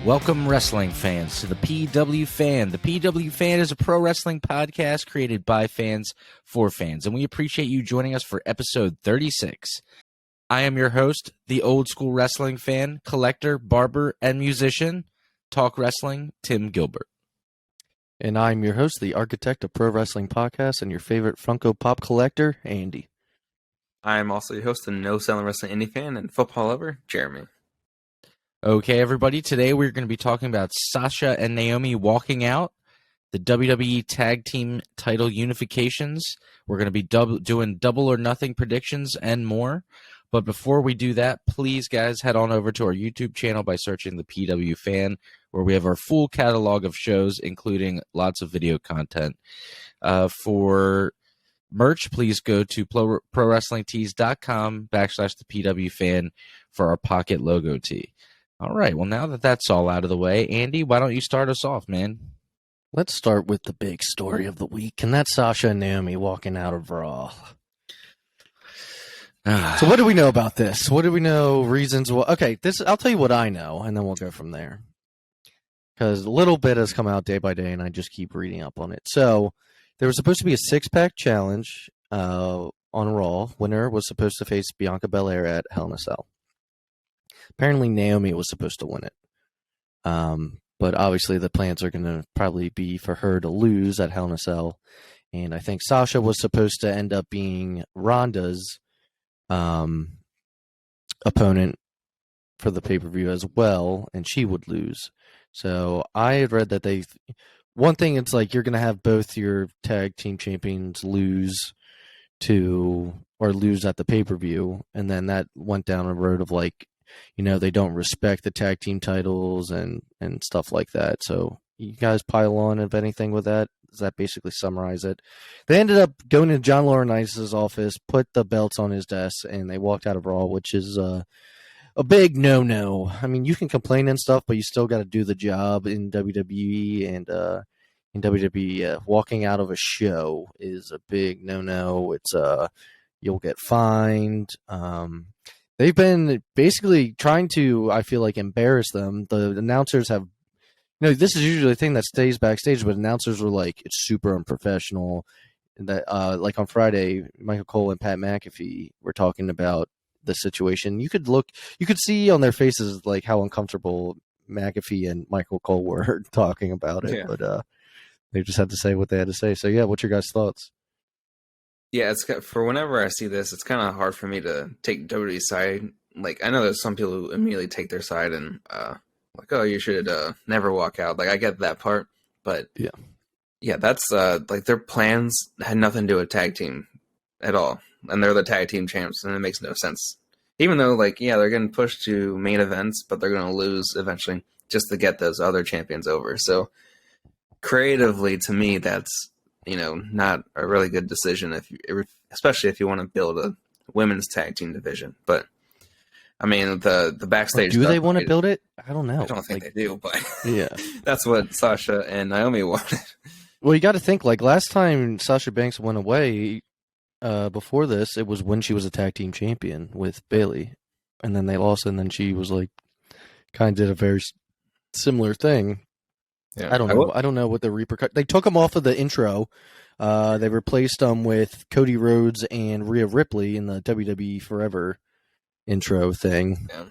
Welcome, wrestling fans, to the PW Fan. The PW Fan is a pro wrestling podcast created by fans for fans, and we appreciate you joining us for episode 36. I am your host, the old school wrestling fan, collector, barber, and musician, Talk Wrestling, Tim Gilbert. And I'm your host, the architect of pro wrestling podcasts, and your favorite Funko Pop collector, Andy. I'm also your host, the No Selling Wrestling Indie fan and football lover, Jeremy. Okay, everybody, today we're going to be talking about Sasha and Naomi walking out, the WWE Tag Team title unifications. We're going to be doing double or nothing predictions and more. But before we do that, please, guys, head on over to our YouTube channel by searching the PW Fan, where we have our full catalog of shows, including lots of video content. For merch, please go to prowrestlingtees.com/the PW Fan for our pocket logo tee. All right, well, now that that's all out of the way, Andy, why don't you start us off, man? Let's start with the big story of the week, and that's Sasha and Naomi walking out of Raw. So what do we know about this? What do we know? Reasons? Okay, I'll tell you what I know, and then we'll go from there. Because a little bit has come out day by day, and I just keep reading up on it. So there was supposed to be a six-pack challenge on Raw. Winner was supposed to face Bianca Belair at Hell in a Cell. Apparently, Naomi was supposed to win it. But obviously, the plans are going to probably be for her to lose at Hell in a Cell. And I think Sasha was supposed to end up being Ronda's opponent for the pay-per-view as well, and she would lose. So I had read that one thing, it's like you're going to have both your tag team champions lose at the pay-per-view, and then that went down a road of like, they don't respect the tag team titles and stuff like that. So you guys pile on, if anything, with that. Does that basically summarize it? They ended up going to John Laurinaitis' office, put the belts on his desk, and they walked out of Raw, which is a big no-no. I mean, you can complain and stuff, but you still got to do the job in WWE, and in WWE, walking out of a show is a big no-no. It's you'll get fined. They've been basically trying to, I feel like, embarrass them. The announcers have, this is usually a thing that stays backstage, but announcers were like, it's super unprofessional. That like on Friday, Michael Cole and Pat McAfee were talking about the situation. You could see on their faces like how uncomfortable McAfee and Michael Cole were talking about it, yeah. But they just had to say what they had to say. So yeah, what's your guys' thoughts? Yeah, for whenever I see this, it's kind of hard for me to take WWE's side. Like, I know there's some people who immediately take their side and like, oh, you should never walk out. Like, I get that part, but yeah, that's like their plans had nothing to do with tag team at all, and they're the tag team champs, and it makes no sense. Even though, like, yeah, they're getting pushed to main events, but they're going to lose eventually just to get those other champions over. So creatively, to me, that's not a really good decision, especially if you want to build a women's tag team division. But I mean, the backstage. Do they want to build it? I don't know. I don't think they do, but yeah, that's what Sasha and Naomi wanted. Well, you got to think, like, last time Sasha Banks went away, before this, it was when she was a tag team champion with Bayley, and then they lost, and then she was like, kind of did a very similar thing. Yeah, I don't know. I don't know what the repercussions. They took them off of the intro. They replaced them with Cody Rhodes and Rhea Ripley in the WWE Forever intro thing. Yeah.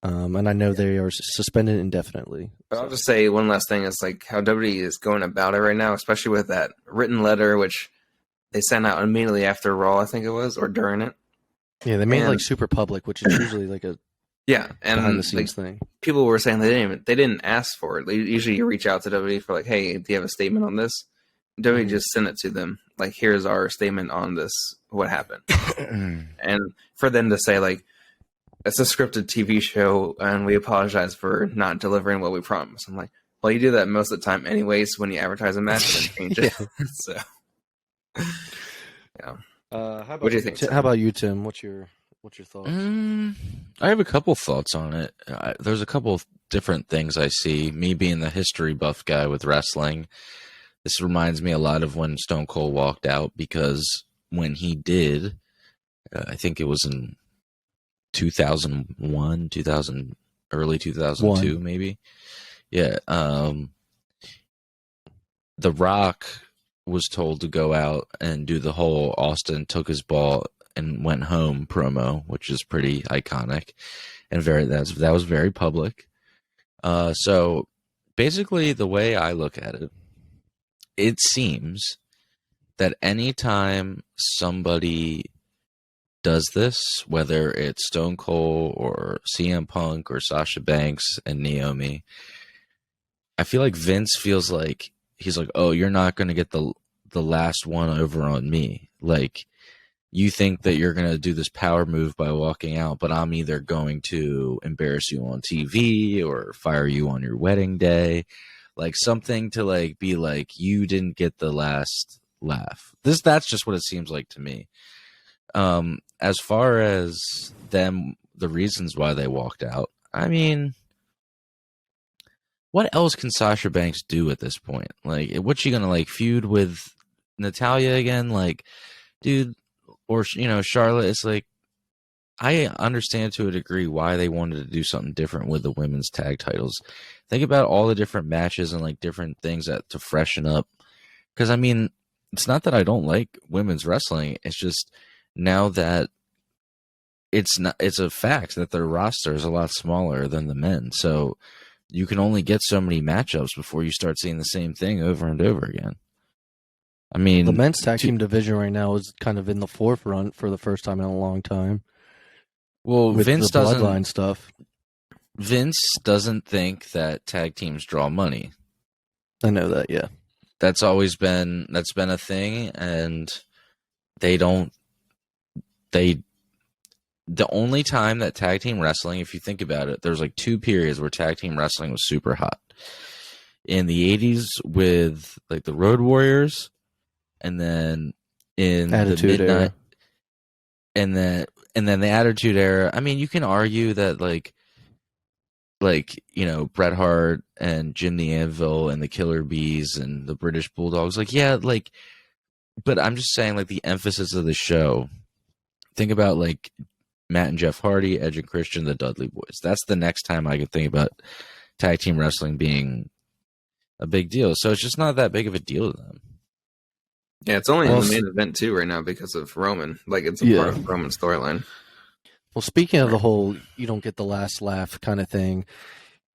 And I know they are suspended indefinitely. But I'll just say one last thing. It's like how WWE is going about it right now, especially with that written letter, which they sent out immediately after Raw, I think it was, or during it. Yeah, they made it like super public, which is usually like a and behind the scenes thing. People were saying they didn't ask for it. Usually you reach out to WWE for like, hey, do you have a statement on this? WWE just sent it to them. Like, here's our statement on this, what happened. And for them to say, like, it's a scripted TV show and we apologize for not delivering what we promised. I'm like, well, you do that most of the time anyways when you advertise a match and change it. So, yeah. What do you think? How about you, Tim? What's your thoughts? I have a couple thoughts on it. There's a couple of different things I see. Me being the history buff guy with wrestling, this reminds me a lot of when Stone Cold walked out, because when he did, I think it was in 2001, early 2002, maybe. Yeah. The Rock was told to go out and do the whole Austin took his ball and went home promo, which is pretty iconic and that was very public. So basically, the way I look at it, it seems that anytime somebody does this, whether it's Stone Cold or CM Punk or Sasha Banks and Naomi, I feel like Vince feels like he's like, oh, you're not going to get the last one over on me. Like, you think that you're going to do this power move by walking out, but I'm either going to embarrass you on TV or fire you on your wedding day. Like something to like be like, you didn't get the last laugh. That's just what it seems like to me. As far as them, the reasons why they walked out, I mean, what else can Sasha Banks do at this point? Like, what's she gonna like feud with Natalya again? Like, dude, or Charlotte. It's like, I understand to a degree why they wanted to do something different with the women's tag titles. Think about all the different matches and like different things to freshen up. Because I mean, it's not that I don't like women's wrestling. It's just now that it's a fact that their roster is a lot smaller than the men. So you can only get so many matchups before you start seeing the same thing over and over again. I mean, the men's tag team division right now is kind of in the forefront for the first time in a long time. Well, with Vince the doesn't. Bloodline stuff. Vince doesn't think that tag teams draw money. I know that, yeah. That's been a thing, and the only time that tag team wrestling, if you think about it, there's like 2 periods where tag team wrestling was super hot. In the 80s with like the Road Warriors, and then in Attitude the midnight Era. and then the Attitude Era. I mean, you can argue that like Bret Hart and Jim the Anvil and the Killer Bees and the British Bulldogs, like, yeah, like, but I'm just saying, like, the emphasis of the show, think about like Matt and Jeff Hardy, Edge and Christian, the Dudley Boys. That's the next time I could think about tag team wrestling being a big deal. So it's just not that big of a deal to them. Yeah, it's only in the main event too right now because of Roman. Like, it's a part of Roman's storyline. Well, speaking of the whole you don't get the last laugh kind of thing,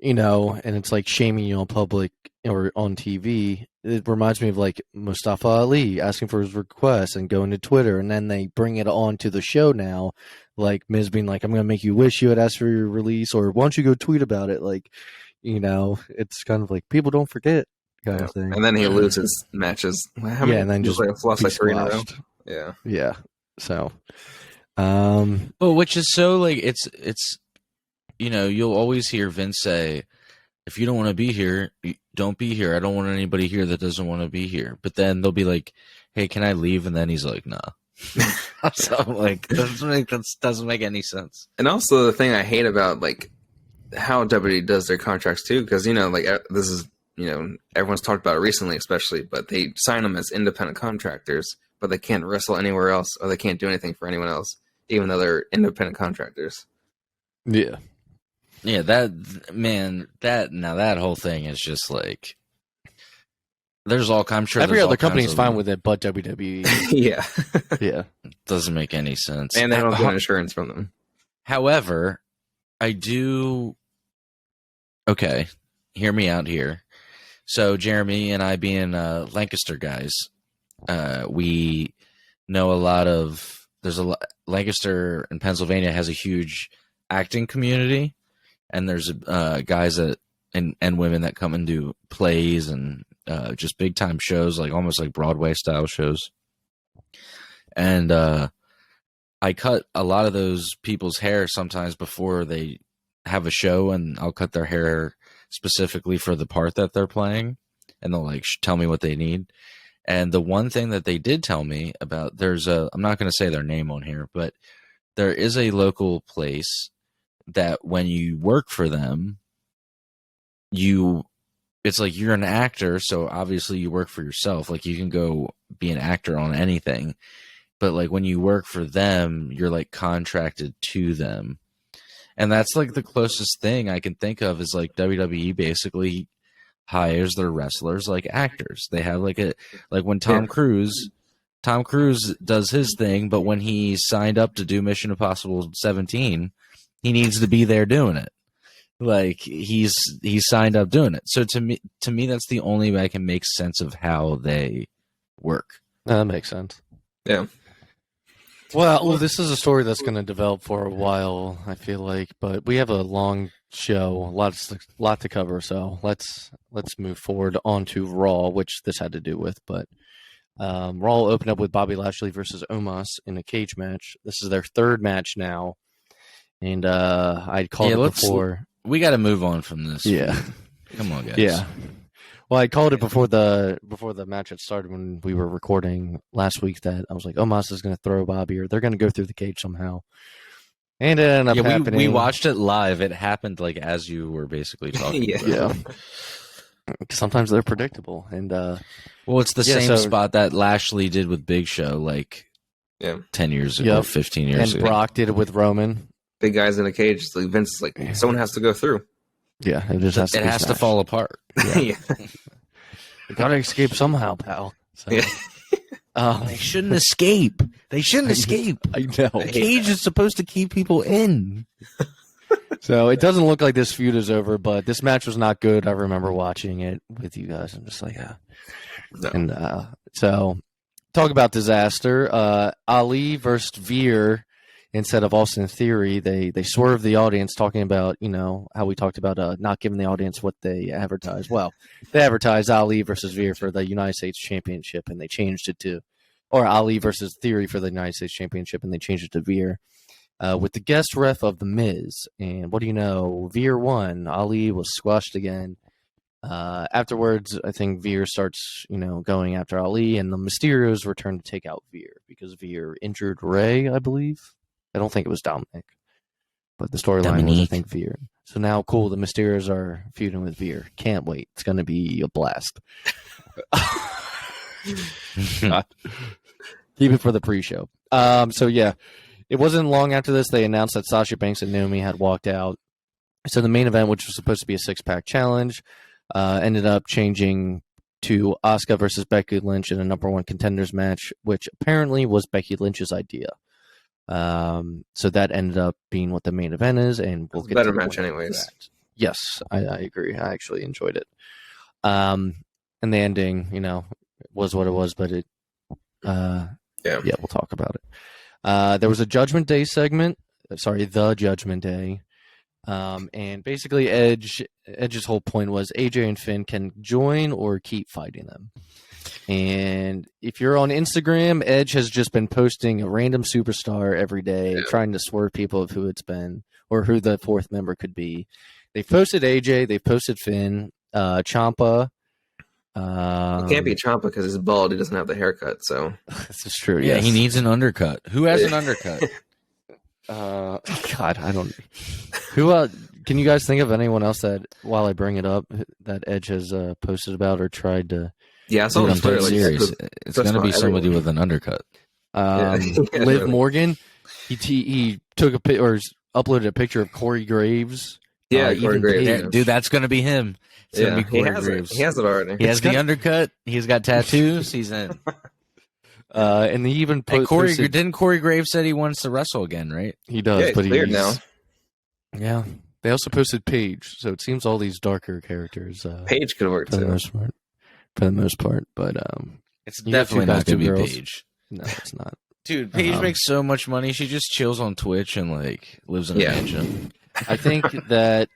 and it's like shaming you on public or on TV, it reminds me of like Mustafa Ali asking for his request and going to Twitter, and then they bring it on to the show now, like Miz being like, I'm going to make you wish you had asked for your release, or why don't you go tweet about it? Like, it's kind of like people don't forget kind of thing. And then he loses matches. And then just lost like 3 in a row. Yeah. Yeah. So, which is so like it's you'll always hear Vince say, if you don't want to be here, don't be here. I don't want anybody here that doesn't want to be here. But then they'll be like, hey, can I leave? And then he's like, nah. So like, that doesn't make any sense. And also the thing I hate about like how WWE does their contracts too, because like this is everyone's talked about it recently, especially, but they sign them as independent contractors, but they can't wrestle anywhere else, or they can't do anything for anyone else, even though they're independent contractors. Yeah. Yeah, that whole thing is just like, there's all, I'm sure every other company is fine with it, but WWE. Yeah. Yeah. Doesn't make any sense. And they don't get insurance from them. However, okay, hear me out here. So Jeremy and I, being Lancaster guys, we know a lot of, Lancaster in Pennsylvania has a huge acting community, and there's guys and women that come and do plays and just big time shows, like almost like Broadway style shows. And I cut a lot of those people's hair sometimes before they have a show, and I'll cut their hair specifically for the part that they're playing, and they'll like tell me what they need. And the one thing that they did tell me about, I'm not going to say their name on here, but there is a local place that when you work for them, it's like you're an actor, so obviously you work for yourself. Like, you can go be an actor on anything, but like when you work for them, you're like contracted to them. And that's like the closest thing I can think of is like WWE basically hires their wrestlers like actors. They have like when Tom Cruise does his thing, but when he signed up to do Mission Impossible 17, he needs to be there doing it. Like he's signed up doing it. So to me that's the only way I can make sense of how they work. That makes sense. Yeah. Well, this is a story that's going to develop for a while, I feel like, but we have a long show, a lot to cover, so let's move forward onto Raw, which this had to do with. But Raw opened up with Bobby Lashley versus Omas in a cage match. This is their third match now, and I'd called it before. We got to move on from this. Yeah, come on, guys. Yeah. Well, I called it before the match had started when we were recording last week that I was like, Omas is going to throw Bobby or they're going to go through the cage somehow. And it ended up happening. We watched it live. It happened like as you were basically talking about. Yeah. Sometimes they're predictable. And well, it's the same spot that Lashley did with Big Show like 10 years ago, 15 years ago. And Brock did it with Roman. Big guys in a cage. It's like Vince is like, someone has to go through. Yeah, it just has to fall apart. Yeah. You gotta escape somehow, pal. So, they shouldn't escape. They shouldn't escape. I know. The cage is supposed to keep people in. So it doesn't look like this feud is over, but this match was not good. I remember watching it with you guys. I'm just like, No. And so talk about disaster. Ali versus Veer. Instead of Austin Theory, they swerved the audience talking about, how we talked about not giving the audience what they advertised. Well, they advertised Ali versus Veer for the United States Championship, and they changed it to, or Ali versus Theory for the United States Championship, and they changed it to Veer with the guest ref of The Miz. And what do you know? Veer won. Ali was squashed again. Afterwards, I think Veer starts, going after Ali, and the Mysterios return to take out Veer because Veer injured Ray, I believe. I don't think it was Dominic, but the storyline was, I think, Veer. So now, cool, the Mysterios are feuding with Veer. Can't wait. It's going to be a blast. Keep it for the pre-show. So, yeah, it wasn't long after this they announced that Sasha Banks and Naomi had walked out. So the main event, which was supposed to be a six-pack challenge, ended up changing to Asuka versus Becky Lynch in a number one contenders match, which apparently was Becky Lynch's idea. So that ended up being what the main event is, and we'll get better to match anyways. Yes, I agree. I actually enjoyed it. And the ending, was what it was, but it we'll talk about it. There was a Judgment Day segment. Sorry, the Judgment Day. And basically Edge's whole point was AJ and Finn can join or keep fighting them. And if you're on Instagram, Edge has just been posting a random superstar every day, trying to swerve people of who it's been or who the fourth member could be. They've posted AJ, they've posted Finn, Ciampa. It can't be Ciampa because he's bald. He doesn't have the haircut. So this is true. Yeah, yes. he needs an undercut. Who has an undercut? God, I don't. Who? Can you guys think of anyone else that, while I bring it up, that Edge has posted about or tried to? Yeah, I saw on Twitter. It's going to be somebody with an undercut. Liv Morgan, he took a or uploaded a picture of Corey Graves. Yeah, Corey Graves. Yeah, dude, that's going to be him. It's going to be Corey Graves. He has it already. He has the undercut. He's got tattoos. He's in. And he even posted. Didn't Corey Graves said he wants to wrestle again, right? He does, but he's cleared now. Yeah. They also posted Paige, so it seems all these darker characters. Paige could work too. For the most part, but it's definitely not going to be Paige. No, it's not. Dude, Paige makes so much money. She just chills on Twitch and like lives in a mansion. I think that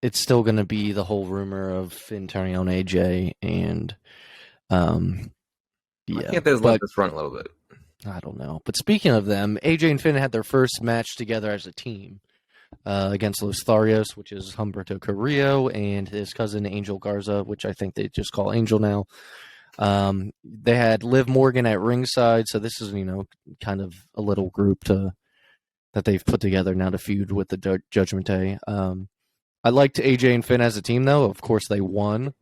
it's still going to be the whole rumor of Finn turning on AJ, and I can't they let this run a little bit. I don't know. But speaking of them, AJ and Finn had their first match together as a team. Against Los Tharios, which is Humberto Carrillo, and his cousin Angel Garza, which I think they just call Angel now. They had Liv Morgan at ringside, so this is, kind of a little group that they've put together now to feud with the Judgment Day. I liked AJ and Finn as a team, though. Of course, they won.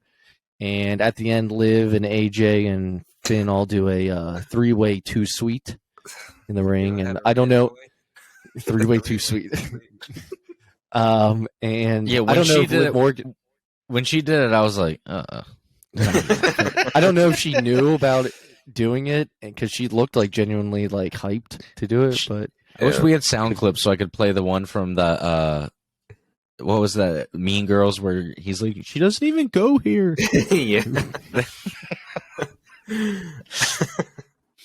And at the end, Liv and AJ and Finn all do a three-way two-sweet in the ring. And I don't know. 3-way too sweet. And Yeah, I don't know if Liv Morgan. When she did it, I was like, I don't know if she knew about doing it because she looked like genuinely like hyped to do it. But I wish we had sound clips so I could play the one from the what was that Mean Girls where he's like, she doesn't even go here. Yeah.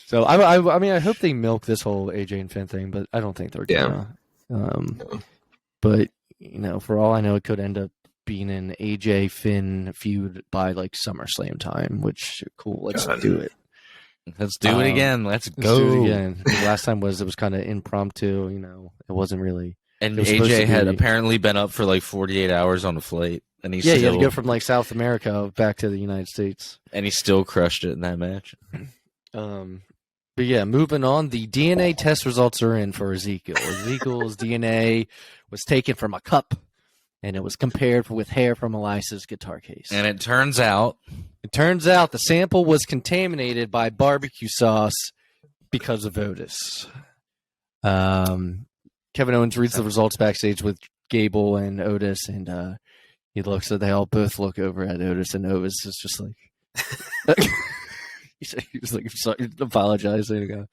So I mean, I hope they milk this whole AJ and Finn thing, but I don't think they're gonna. But for all I know, it could end up being an AJ Finn feud by like SummerSlam time. Which cool, let's do it. Let's do it again. Let's go. Do it again. The last time it was kind of impromptu. It wasn't really. And AJ had apparently been up for like 48 hours on a flight, and he had to go from like South America back to the United States, and he still crushed it in that match. But yeah, moving on, the DNA test results are in for Ezekiel. Ezekiel's DNA was taken from a cup, and it was compared with hair from Elias's guitar case. And it turns out the sample was contaminated by barbecue sauce because of Otis. Kevin Owens reads the results backstage with Gable and Otis, and he looks at they all both look over at Otis, and Otis is just like he was like sorry, apologizing.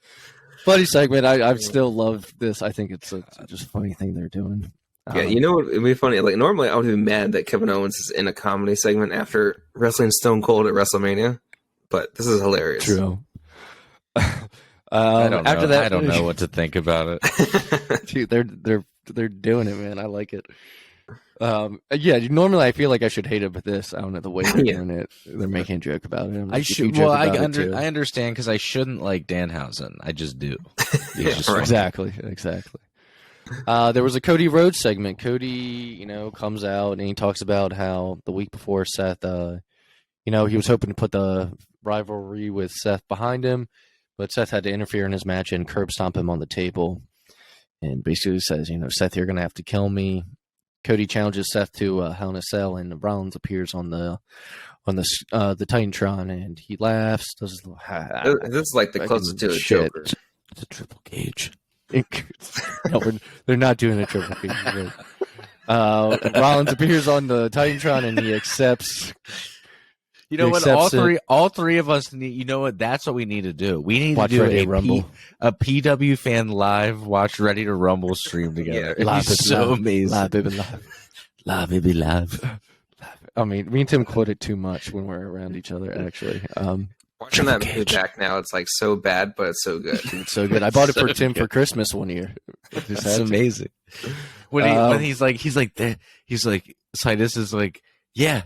Funny segment. I still love this. I think it's just a funny thing they're doing. Yeah, it'd be funny. Like normally, I would be mad that Kevin Owens is in a comedy segment after wrestling Stone Cold at WrestleMania, but this is hilarious. True. I don't know. After that, I don't know what to think about it. Dude, they're doing it, man. I like it. Yeah, normally I feel like I should hate it, but this, I don't know the way they're doing it. They're making a joke about it. I should. Well, I understand because I shouldn't like Danhausen. I just do. Exactly. There was a Cody Rhodes segment. Cody, comes out and he talks about how the week before Seth, he was hoping to put the rivalry with Seth behind him, but Seth had to interfere in his match and curb stomp him on the table, and basically says, Seth, you're gonna have to kill me. Cody challenges Seth to Hell in a Cell, and Rollins appears on the Titantron, and he laughs. Does his little, this is like the closest to a Joker. It's a triple cage. No, they're not doing a triple cage. Rollins appears on the Titantron, and he accepts. You know what? All three of us need. You know what? That's what we need to do. We need to do a PW fan live watch Ready to Rumble stream together. Yeah, it'd be so amazing. Live, baby, live. Live, baby, live. I mean, me and Tim quote it too much when we're around each other. Actually, watching that movie back now, it's like so bad, but it's so good. It's so good. I bought it for Tim for Christmas one year. It's amazing. When he's like, Titus is like, yeah.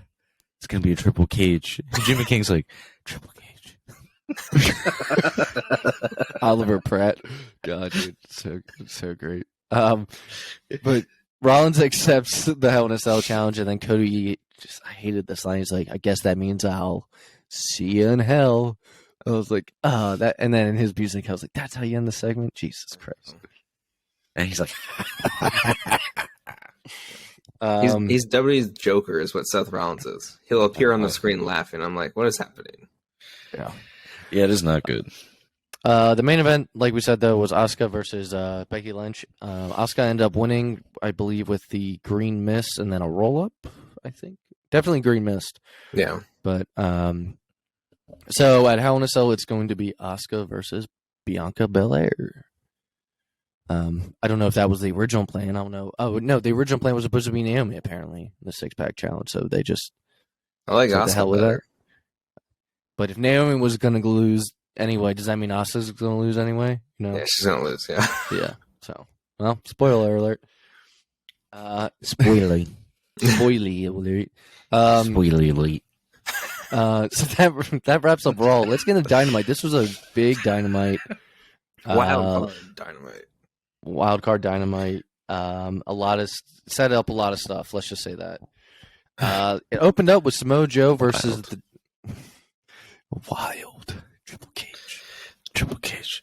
It's going to be a triple cage. And Jimmy King's like, triple cage. Oliver Pratt. God, dude. So great. But Rollins accepts the Hell in a Cell challenge, and then Cody I hated this line. He's like, I guess that means I'll see you in hell. I was like, that. And then in his music, I was like, that's how you end the segment? Jesus Christ. And he's like, he's WWE's Joker is what Seth Rollins is. He'll appear on the screen laughing. I'm like, what is happening? Yeah, it is not good. The main event, like we said, though, was Asuka versus Becky Lynch. Asuka ended up winning, I believe, with the green mist and then a roll-up, I think. Definitely green mist. Yeah. But, so at Hell in a Cell, it's going to be Asuka versus Bianca Belair. I don't know if that was the original plan. I don't know. Oh, no, the original plan was supposed to be Naomi, apparently, the six-pack challenge. So they just... I like Asuka better. But if Naomi was going to lose anyway, does that mean Asuka's going to lose anyway? No. Yeah, she's going to lose, yeah. Yeah. So, well, spoiler alert. Spoiler alert. Spoiler alert. So that wraps up Raw. Let's get into Dynamite. This was a big Dynamite. Wild card Dynamite. Set up a lot of stuff. Let's just say that. It opened up with Samoa Joe versus the Wild Triple Cage.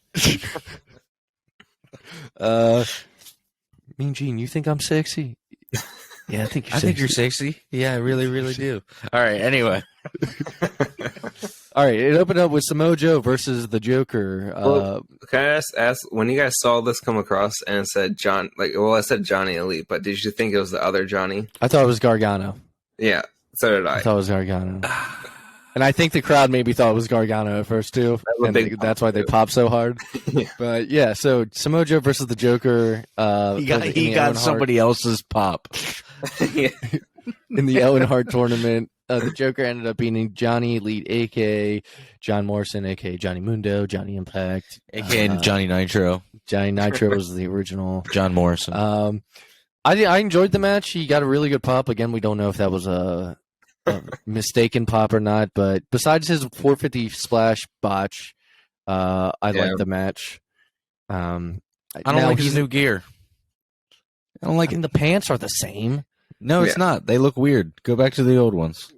Mean Gene, you think I'm sexy? Yeah, I think you're sexy. Yeah, I really, really do. All right, anyway. All right, it opened up with Samoa Joe versus the Joker. Well, can I ask when you guys saw this come across and it said John, I said Johnny Elite, but did you think it was the other Johnny? I thought it was Gargano. Yeah, so did I. I thought it was Gargano. And I think the crowd maybe thought it was Gargano at first, too. And that's why they popped so hard. Yeah. But, yeah, so Samoa Joe versus the Joker. He got somebody else's pop. Yeah. In the Owen Hart Tournament. The Joker ended up beating Johnny Elite, a.k.a. John Morrison, a.k.a. Johnny Mundo, Johnny Impact. A.k.a. Johnny Nitro. Johnny Nitro was the original. John Morrison. I enjoyed the match. He got a really good pop. Again, we don't know if that was a mistaken pop or not. But besides his 450 splash botch, I liked the match. I don't like his new gear. I don't like it. The pants are the same. No, it's not. They look weird. Go back to the old ones.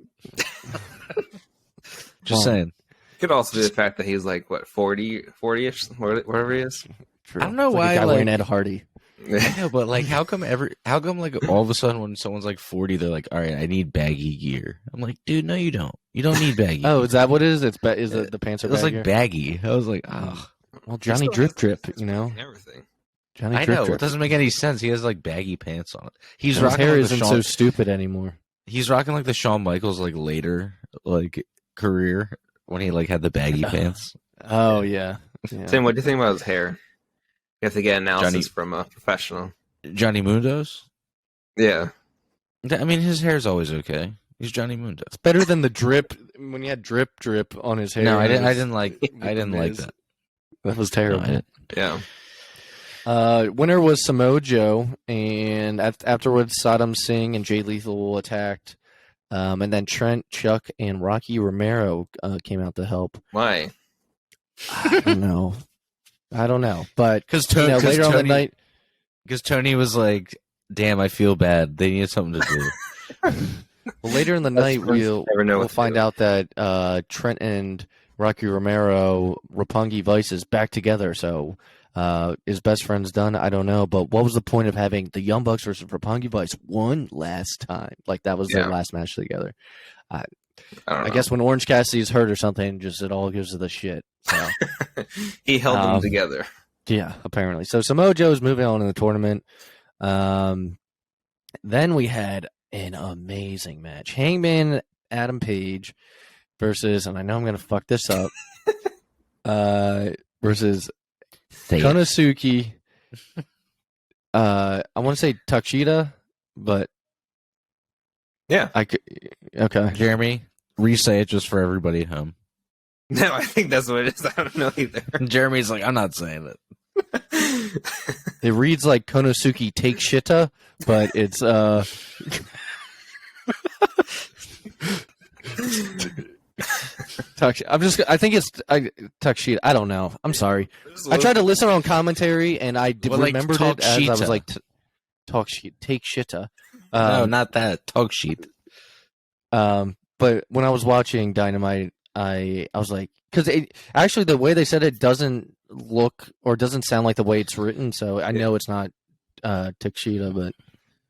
Just saying. Could also be the fact that he's like, what, 40-ish, whatever he is. True. I don't know why. Like wearing Ed Hardy. I know, but like, how come like all of a sudden when someone's like 40, they're like, all right, I need baggy gear. I'm like, dude, no, you don't. You don't need baggy. Oh, is that what it is? Is the pants are baggy? It was like baggy. I was like, oh. Well, Johnny Drip, you know. Everything. Johnny I Drip know. Drip. It doesn't make any sense. He has like baggy pants on it. He's His rocking hair like isn't so stupid anymore. He's rocking like the Shawn Michaels like later like career when he like had the baggy pants. Oh yeah. Tim, what do you think about his hair? You have to get analysis from a professional. Johnny Mundo's? Yeah. I mean, his hair's always okay. He's Johnny Mundo. It's better than the drip when you had drip on his hair. No, I didn't like that. That was terrible. No, yeah. Winner was Samoa Joe, and afterwards Saddam Singh and Jay Lethal attacked, and then Trent, Chuck, and Rocky Romero came out to help. Why? I don't know, but because later on the night, because Tony was like, "Damn, I feel bad. They need something to do." Well, later in the night, we'll find out that Trent and Rocky Romero, Roppongi Vice, is back together. So, is best friends done? I don't know. But what was the point of having the Young Bucks versus Roppongi Vice one last time? Like that was their last match together. I guess when Orange Cassidy's hurt or something, just it all gives to the shit. So he held them together. Yeah, apparently. So Samoa Joe is moving on in the tournament. Then we had an amazing match: Hangman Adam Page versus, and I know I'm going to fuck this up, versus Konosuke. I want to say Takeshita, but yeah, okay. Jeremy, re-say it just for everybody at home. No, I think that's what it is. I don't know either. Jeremy's like, I'm not saying it. It reads like Konosuke take shita, but it's I think it's Takeshita. I don't know. I'm sorry. I tried to listen on commentary and I remembered it as I was like talk shit, take shita. No, not that. Talk sheet. But when I was watching Dynamite, I was like, because actually the way they said it doesn't look or doesn't sound like the way it's written, so I know it's not Takeshita, but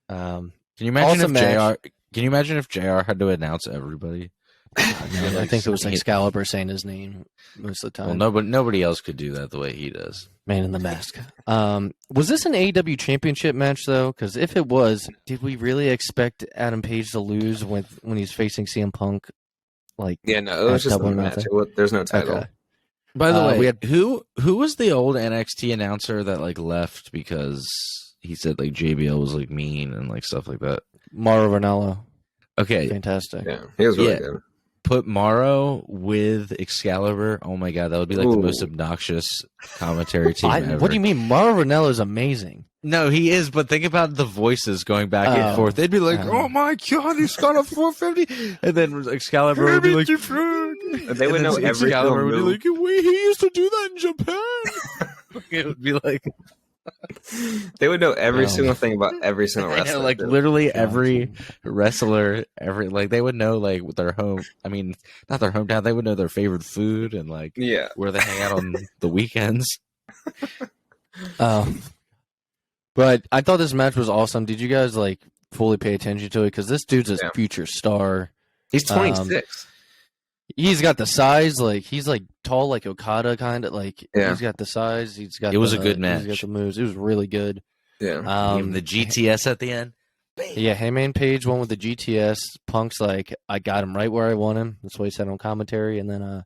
can you imagine if JR? Can you imagine if JR had to announce everybody? I think it was Excalibur saying his name most of the time. Well, nobody else could do that the way he does. Man in the Mask. Was this an AEW Championship match though? Because if it was, did we really expect Adam Page to lose when he's facing CM Punk? Like, yeah, no, it was just a match. There's no title. Okay. By the way, who was the old NXT announcer that like left because he said like JBL was like mean and like stuff like that? Mauro Ranallo. Okay, fantastic. Yeah, he was really good. Put Mauro with Excalibur. Oh my god, that would be like the most obnoxious commentary team ever. What do you mean? Mauro Ranallo is amazing. No, he is, but think about the voices going back and forth. They'd be like, "Oh my god, he's got a 450," and then Excalibur would be like, "They would know every Excalibur would be like, "Wait, he used to do that in Japan." It would be like. They would know every single thing about every single wrestler. Know, like literally every wrestler, they would know like their home. I mean, not their hometown. They would know their favorite food and like where they hang out on the weekends. But I thought this match was awesome. Did you guys like fully pay attention to it? Because this dude's a future star. He's 26. He's got the size, like he's like tall, like Okada, kind of like. Yeah. He's got the size. He's got. It was a good He's match. got the moves. It was really good. Yeah. Even the GTS at the end. Yeah, Heyman Page won with the GTS. Punk's like, I got him right where I want him. That's what he said on commentary. And then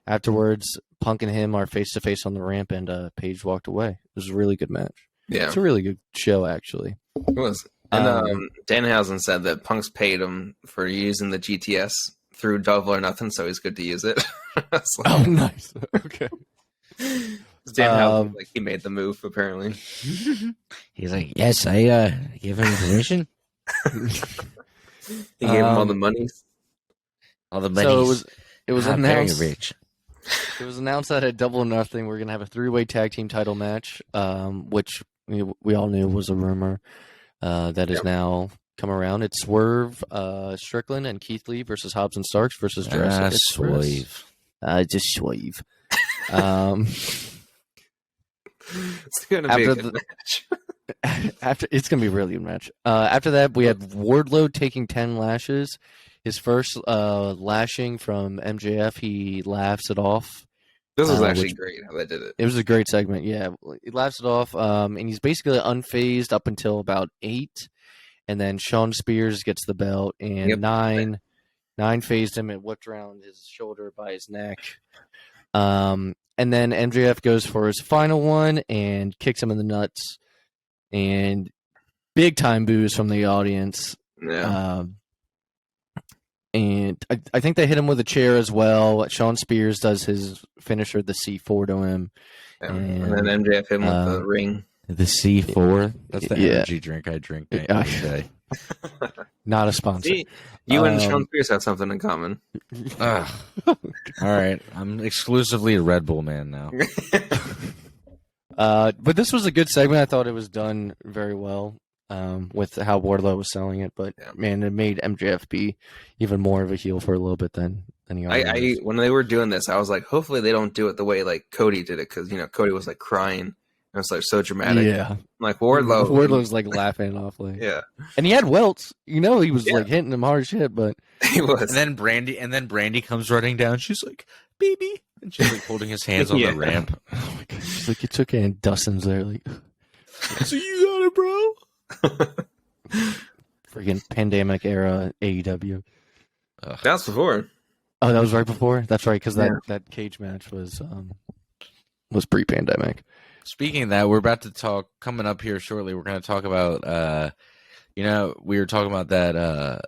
afterwards, Punk and him are face to face on the ramp, and Page walked away. It was a really good match. Yeah. It's a really good show, actually. It was. And Danhausen said that Punk's paid him for using the GTS through Double or Nothing, so he's good to use it. Oh, nice. Okay. Danhausen, like, he made the move, apparently. He's like, yes, I give him permission. He gave him all the monies. All the money. So it was very announced. rich. It was announced that at Double or Nothing, we're gonna have a 3-way tag team title match, which we all knew was a rumor. That has now come around. It's Swerve, Strickland, and Keith Lee versus Hobbs and Starks versus Jurassic Express. Just Swerve. It's gonna be a good match. It's gonna be a really good match. After that, we had Wardlow taking 10 lashes. His first lashing from MJF, he laughs it off. This was actually great how they did it. It was a great segment, yeah. He laughs it off, and he's basically unfazed up until about 8, and then Shawn Spears gets the belt, and 9 phased him and whipped around his shoulder by his neck. And then MJF goes for his final one and kicks him in the nuts, and big time boos from the audience. Yeah. And I think they hit him with a chair as well. Shawn Spears does his finisher, the C4 to him. And then MJF hit him with the ring. The C4? That's the energy drink I drink every day. Not a sponsor. See, you and Shawn Spears have something in common. All right. I'm exclusively a Red Bull man now. But this was a good segment. I thought it was done very well. With how Wardlow was selling it, but man, it made MJF be even more of a heel for a little bit than he already was. When they were doing this, I was like, hopefully they don't do it the way like Cody did it, because Cody was like crying. And it was like so dramatic. Yeah, I'm like Wardlow was like laughing off, like and he had welts. He was like hitting him hard shit, but he was. And then Brandy comes running down. She's like, "Baby," and she's like holding his hands on the ramp. Oh my god, she's like, "It's okay," and Dustin's there, like, "So you got it, bro." Freaking pandemic era AEW. That was before. Oh, that was right before. That's right, because that cage match was pre-pandemic. Speaking of that, we're about to talk coming up here shortly. We're going to talk about, we were talking about that,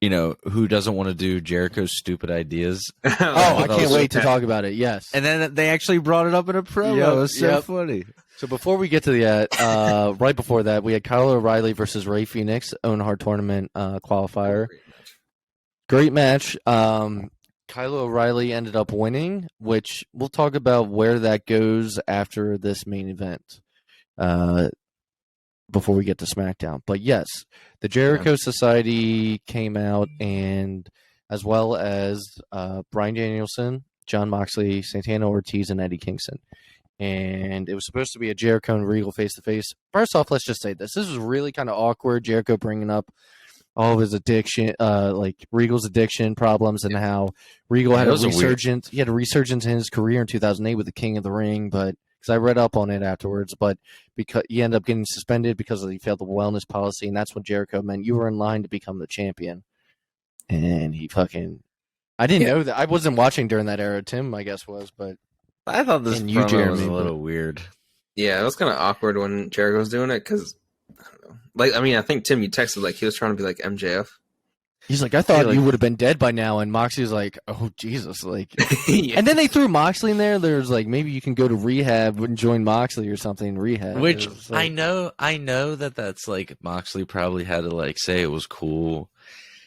who doesn't want to do Jericho's stupid ideas. I can't wait to talk about it. Yes, and then they actually brought it up in a promo. It was so funny. So before we get to that, right before that, we had Kyle O'Reilly versus Ray Phoenix, Owen Hart Tournament qualifier. Great match. Kyle O'Reilly ended up winning, which we'll talk about where that goes after this main event. Before we get to SmackDown. But yes, the Jericho Society came out, and as well as Bryan Danielson, Jon Moxley, Santana Ortiz, and Eddie Kingston. And it was supposed to be a Jericho and Regal face-to-face. First off, let's just say this. This was really kind of awkward, Jericho bringing up all of his addiction, like Regal's addiction problems, and how Regal had a resurgence. He had a resurgence in his career in 2008 with the King of the Ring, but because I read up on it afterwards, but because he ended up getting suspended because he failed the wellness policy, and that's when Jericho meant you were in line to become the champion. And he I didn't know that. I wasn't watching during that era. Tim, I guess, was, but I thought this promo was a little weird. Yeah, it was kind of awkward when Jericho was doing it, because I think Tim, you texted like he was trying to be like MJF. He's like, I thought you would have been dead by now, and Moxley's like, oh Jesus, like. And then they threw Moxley in there. There's like, maybe you can go to rehab and join Moxley or something in rehab. Which I know that's like Moxley probably had to like say it was cool.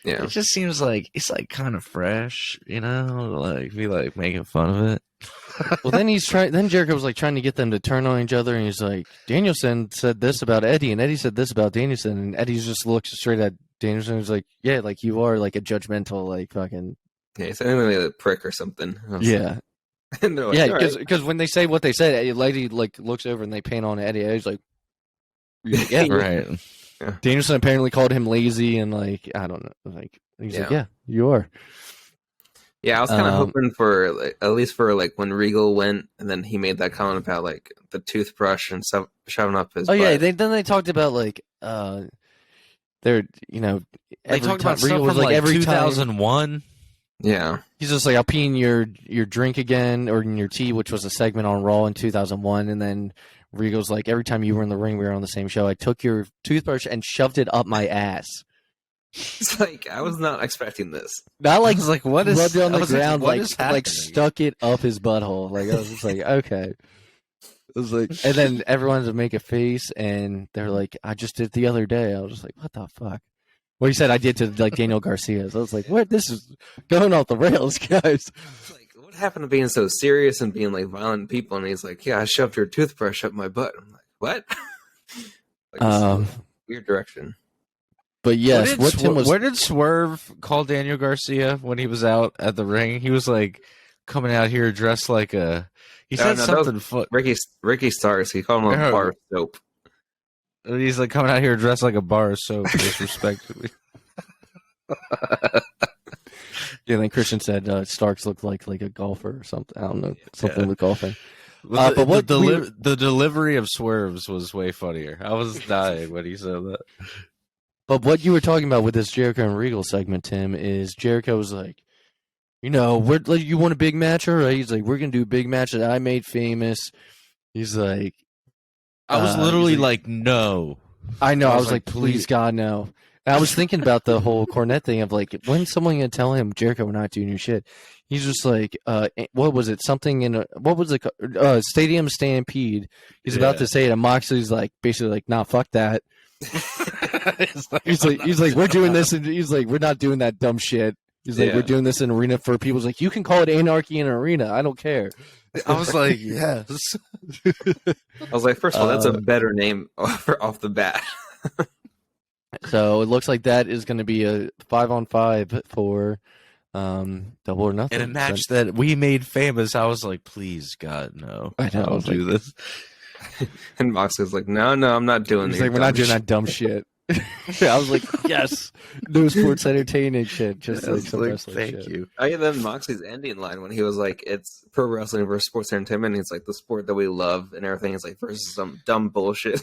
Yeah, it just seems like it's like kind of fresh, like be like making fun of it. Well, then Jericho was like trying to get them to turn on each other, and he's like, Danielson said this about Eddie, and Eddie said this about Danielson, and Eddie just looks straight at Danielson. He's like, yeah, like you are like a judgmental, like fucking. Yeah, he's like a prick or something. Yeah. And they're like, because when they say what they said, Eddie lady like looks over and they paint on Eddie. Eddie's like, yeah, right. Yeah. Danielson apparently called him lazy, and like I don't know, like he's like, yeah, You are. Yeah, I was kind of hoping for like, at least for like when Regal went, and then he made that comment about like the toothbrush and stuff shoving up his. Oh butt. yeah, then they talked about like they're They talked about stuff Regal was from like every 2001. Yeah, he's just like, I'll pee in your drink again or in your tea, which was a segment on Raw in 2001, and then Regal's like, every time you were in the ring, we were on the same show. I took your toothbrush and shoved it up my ass. it's like I was not expecting this. Not like I was like, what is- rubbed it on I the was like, ground, what is like happening? stuck it up his butthole. Like I was just like, okay. It was like, and then everyone would make a face, and they're like, I just did it the other day. I was just like, what the fuck? Well, he said I did to like Daniel Garcia. So I was like, what? This is going off the rails, guys. It's like, what happened to being so serious and being like violent people? And he's like, yeah, I shoved your toothbrush up my butt. I'm like, what? Like, this is a weird direction. But yes, where did Swerve call Daniel Garcia when he was out at the ring? He was like coming out here dressed like a. He said something. Ricky Starks. He called him a bar of soap. He's like coming out here dressed like a bar of soap, disrespectfully. Yeah, then Christian said Starks looked like a golfer or something. I don't know, something with golfing. But what the delivery of Swerves was way funnier. I was dying when he said that. But what you were talking about with this Jericho and Regal segment, Tim, is Jericho was like, you want a big match, all right? He's like, we're gonna do a big match that I made famous. He's like, I was literally like, no. I know. I was like, please, God, no. And I was thinking about the whole Cornette thing of like, when's someone gonna tell him, Jericho, we're not doing your shit? He's just like, what was it? Something what was it? Stadium Stampede. He's about to say it, and Moxley's like, basically like, nah, fuck that. he's like, we're doing this, and he's like, we're not doing that dumb shit. He's like, we're doing this in arena for people. He's like, you can call it anarchy in an arena. I don't care. I was like, yes. I was like, first of all, that's a better name off the bat. So it looks like that is going to be a 5-on-5 for Double or Nothing. In a match that we made famous, I was like, please, God, no. I know. Don't do this. And Moxley's like, no, I'm not doing this. He's like, we're not doing that dumb shit. I was like, yes, no sports entertaining shit. Just like some wrestling thank shit. you. I then Moxley's ending line when he was like, it's pro wrestling versus sports entertainment. He's like, the sport that we love and everything is like versus some dumb bullshit.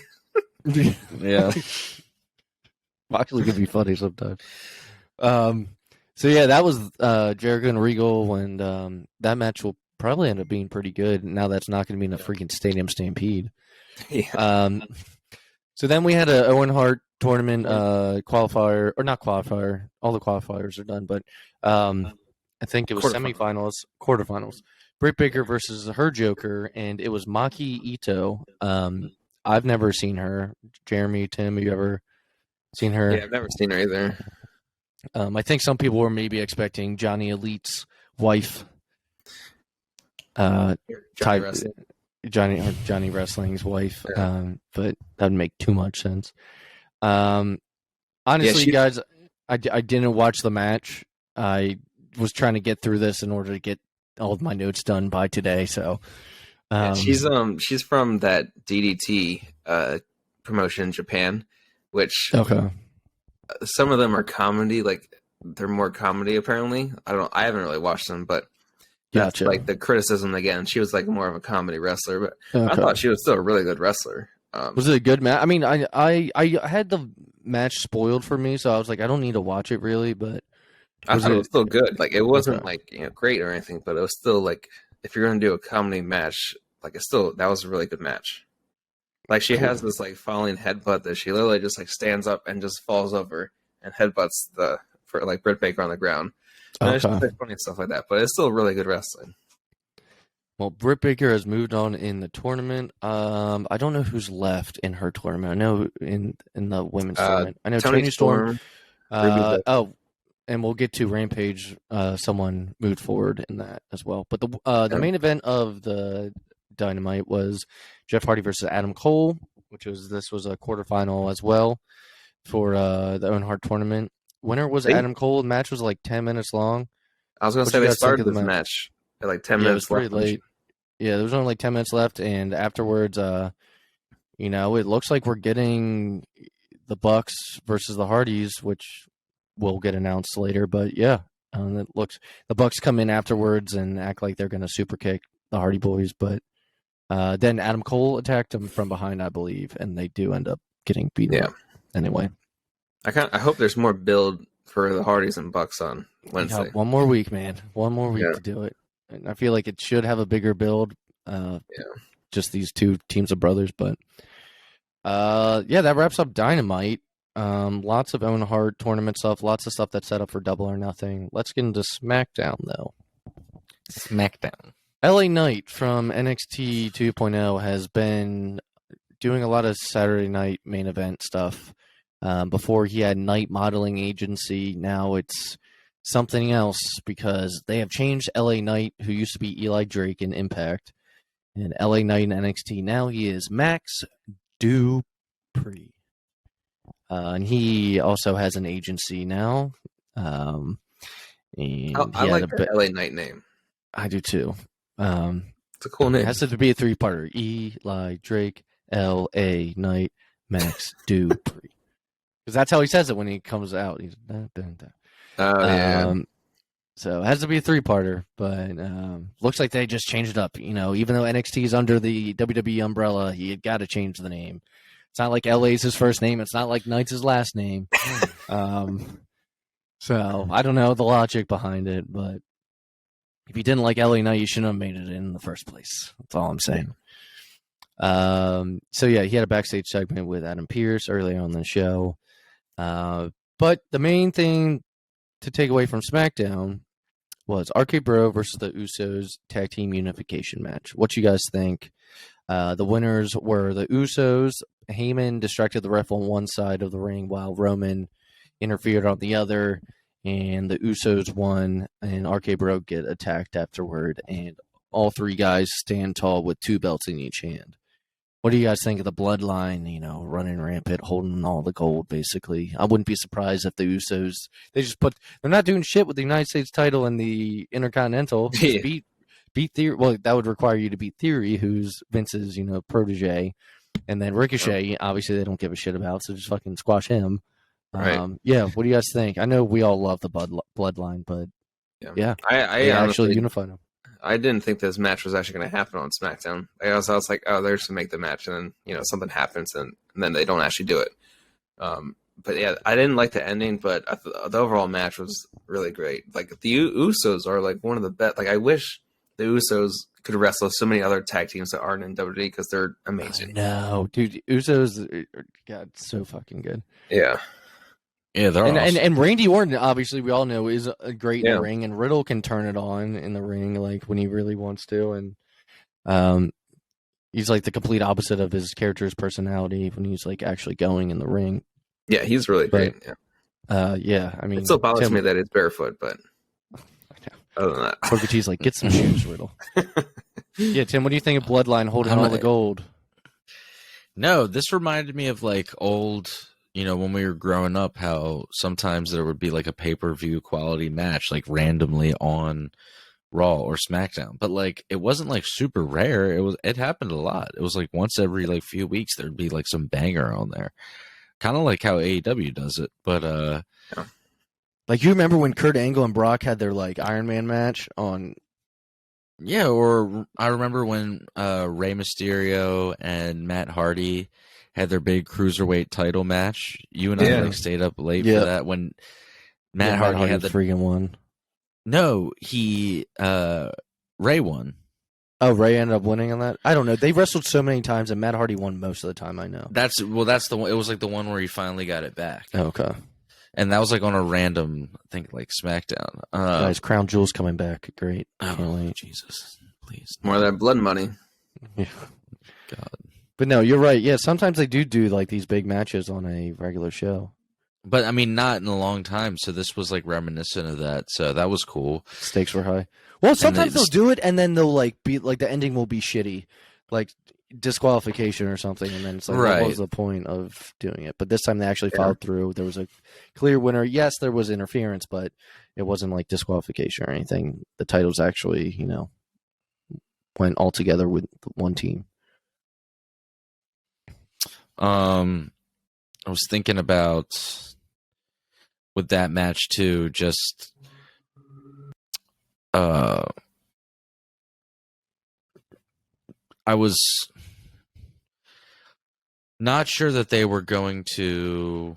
Yeah. Moxley can be funny sometimes. So yeah, that was Jericho and Regal, and that match will probably end up being pretty good. Now that's not going to be in a freaking Stadium Stampede. Yeah. So then we had a Owen Hart Tournament qualifier, or not qualifier. All the qualifiers are done, but I think it was quarterfinals. Britt Baker versus her Joker, and it was Maki Ito. I've never seen her. Jeremy, Tim, have you ever seen her? Yeah, I've never seen her either. I think some people were maybe expecting Johnny Elite's wife. Johnny Wrestling's wife, but that would make too much sense. Honestly, guys, I didn't watch the match. I was trying to get through this in order to get all of my notes done by today. So she's from that DDT promotion in Japan, which some of them are comedy, like they're more comedy apparently. I haven't really watched them, but that's like the criticism again. She was like more of a comedy wrestler, but I thought she was still a really good wrestler. Was it a good match? I mean, I had the match spoiled for me, so I was like, I don't need to watch it really, but I thought it was still good. Like it wasn't like great or anything, but it was still like if you're gonna do a comedy match, like that was a really good match. Like she has this like falling headbutt that she literally just like stands up and just falls over and headbutts for Britt Baker on the ground. And it's just like funny stuff like that, but it's still really good wrestling. Well, Britt Baker has moved on in the tournament. I don't know who's left in her tournament. I know in the women's tournament. I know Toni Storm. And we'll get to Rampage. Someone moved forward in that as well. But the main event of the Dynamite was Jeff Hardy versus Adam Cole, this was a quarterfinal as well for the Owen Hart Tournament. Winner was Adam Cole. The match was like 10 minutes long. I was going to say they started this match at like 10 minutes left. It was pretty late. Yeah, there was only like 10 minutes left, and afterwards, it looks like we're getting the Bucks versus the Hardys, which will get announced later. But yeah, The Bucks come in afterwards and act like they're going to super kick the Hardy Boys, but then Adam Cole attacked them from behind, I believe, and they do end up getting beaten up anyway. I hope there's more build for the Hardys and Bucks on Wednesday. One more week, man. One more week to do it. And I feel like it should have a bigger build. Just these two teams of brothers, but that wraps up Dynamite. Lots of Owen Hart Tournament stuff, lots of stuff that's set up for Double or Nothing. Let's get into SmackDown, though. SmackDown. LA Knight from NXT 2.0 has been doing a lot of Saturday night main event stuff. Before he had Night Modeling Agency, now it's something else because they have changed LA Knight, who used to be Eli Drake in Impact, and LA Knight in NXT. Now he is Max Dupree. And he also has an agency now. And I like the LA Knight name. I do too. It's a cool name. It has to be a three-parter. Eli Drake, LA Knight, Max Dupree. Because that's how he says it when he comes out. He's So it has to be a three-parter, but looks like they just changed it up. You know, even though NXT is under the WWE umbrella, he had got to change the name. It's not like LA's his first name. It's not like Knight's his last name. So I don't know the logic behind it, but if you didn't like LA Knight, you shouldn't have made it in the first place. That's all I'm saying. He had a backstage segment with Adam Pearce earlier on the show. But the main thing to take away from SmackDown was RK Bro versus the Usos tag team unification match. What you guys think? The winners were the Usos. Heyman distracted the ref on one side of the ring while Roman interfered on the other, and the Usos won, and RK Bro get attacked afterward, and all three guys stand tall with two belts in each hand. What do you guys think of the bloodline, running rampant, holding all the gold, basically? I wouldn't be surprised if the Usos, they're not doing shit with the United States title and the Intercontinental. Just beat Theory. Well, that would require you to beat Theory, who's Vince's, protege. And then Ricochet, obviously they don't give a shit about, so just fucking squash him. Right. What do you guys think? I know we all love the bloodline, but I actually unified them. I didn't think this match was actually going to happen on SmackDown. I was like, oh, they're just going to make the match, and then, something happens, and then they don't actually do it. But yeah, I didn't like the ending, but the overall match was really great. Like, the Usos are, like, one of the best. Like, I wish the Usos could wrestle so many other tag teams that aren't in WWE because they're amazing. No, dude, Usos, God, so fucking good. Yeah. Yeah, they're awesome. And Randy Orton, obviously, we all know is a great in the ring, and Riddle can turn it on in the ring, like when he really wants to, and he's like the complete opposite of his character's personality when he's like actually going in the ring. Yeah, he's really great. I mean, it still bothers me that it's barefoot, but other than that, Booker T's like, get some shoes, Riddle. Yeah, Tim, what do you think of Bloodline holding all the gold? No, this reminded me of like old. When we were growing up, how sometimes there would be like a pay-per-view quality match, like randomly on Raw or SmackDown. But like, it wasn't like super rare. It happened a lot. It was like once every like few weeks, there'd be like some banger on there. Kind of like how AEW does it. But, like, you remember when Kurt Angle and Brock had their like Iron Man match on? Yeah. Or I remember when, Rey Mysterio and Matt Hardy had their big cruiserweight title match. You and I like stayed up late for that when Matt Hardy had the freaking one. No, Ray won. Oh, Ray ended up winning on that? I don't know. They wrestled so many times and Matt Hardy won most of the time, I know. That's the one. It was like the one where he finally got it back. Okay. And that was like on a random, I think, like SmackDown. Guys, Crown Jewel's coming back. Great. Can't wait. Jesus. Please. More of that blood money. Yeah. God. But no, you're right. Yeah, sometimes they do like these big matches on a regular show. But I mean, not in a long time. So this was like reminiscent of that. So that was cool. Stakes were high. Well, sometimes they'll do it and then they'll like be like the ending will be shitty, like disqualification or something. And then it's like, what was the point of doing it? But this time they actually followed through. There was a clear winner. Yes, there was interference, but it wasn't like disqualification or anything. The titles actually, went all together with one team. I was thinking about with that match too, just I was not sure that they were going to